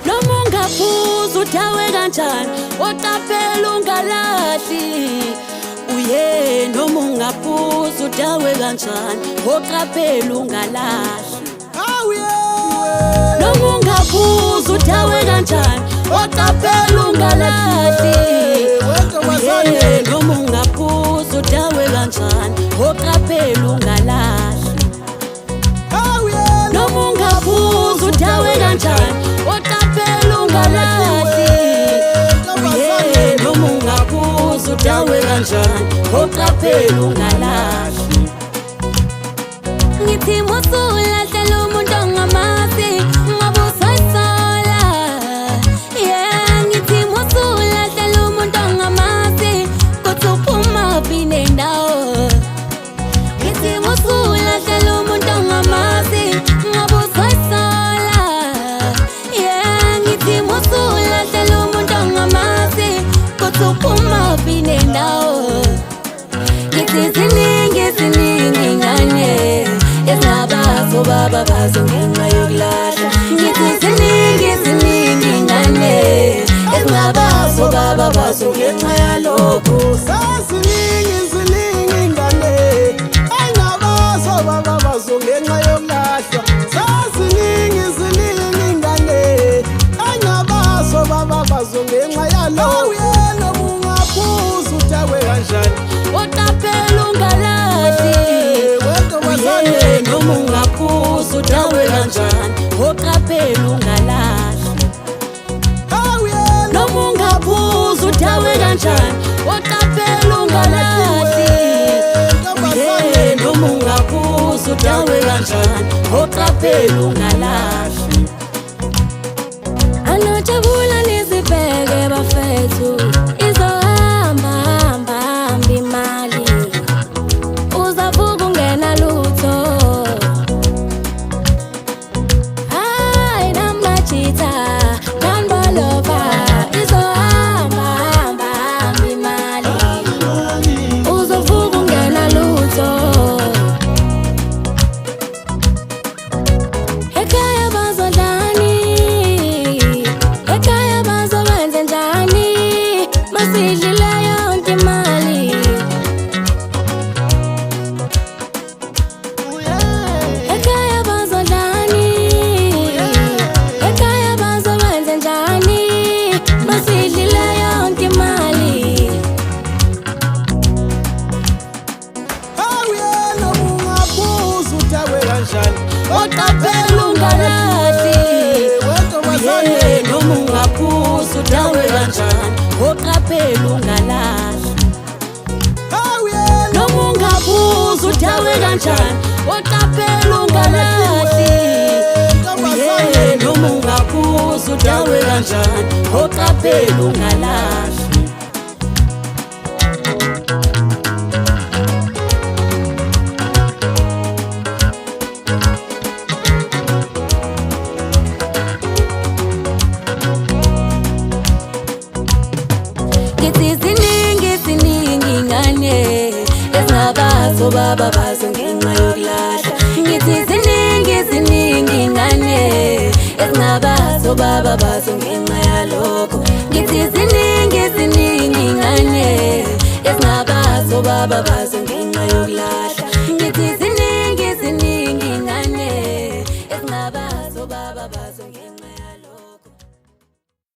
Noma ungaphuza udawe kanjani oqaphela ungalahli uye noma ungaphuza udawe kanjani oqaphela ungalahli noma ungaphuza udawe kanjani oqaphela ungalahli uye noma ungaphuza udawe kanjani oqaphela ungalahli noma ungaphuza udawe kanjani oqaphela ungalahli uye noma ungaphuza udawe kanjani oqaphela ungalahli ngithi musulahlela umuntu ongamazi ngabe usayisola ngithi musulahlela umuntu ongamazi kuthi uphuma phi nendawo ngithi musulahlela umuntu ongamazi ngabe usayisola ngithi musulahlela umuntu ongamazi kuthi uphuma phi nendawo ngithi ziningi ngane ezingabazo baba bazo ngenxa yokulahla ngithi ziningi ngane ezingabazo baba bazo ngenxa yalokho ziningi ngane engabazo baba bazo ngenxa yokulahla ziningi ngane engabazo baba bazo ngenxa yalokho noma ungaphuza udawe kanjani oqaphela ungalahli uye noma ungaphuza udawe kanjani oqaphela ungalahli noma ungaphuza udawe kanjani oqaphela ungalahli uye noma ungaphuza udawe kanjani oqaphela ungalahli anojabula nizibheke bafethu izohamba imali uzavuka ungena lutho hayi namajita kanbolova izohamba imali uzavuka ungena lutho ekhaya bazodlani ekhaya bazobenze njani masidlile yonke imali ekhaya bazodlani ekhaya bazobenze njani masidlile yonke imali noma ungaphuza udawe kanjani oqaphela ungalahli uye noma ungaphuza udawe kanjani oqaphela ungalahli noma ungaphuza udawe kanjani oqaphela ungalahli uye noma ungaphuza udawe kanjani oqaphela ungalahli ngithi ziningi ngane ezingabazo baba bazo ngenxa yokulahla ngithi ziningi ngane ezingabazo baba bazo ngenxa yalokho ngithi ziningi ngane ezingabazo baba bazo ngenxa yokulahla ngithi ziningi ngane ezingabazo baba bazo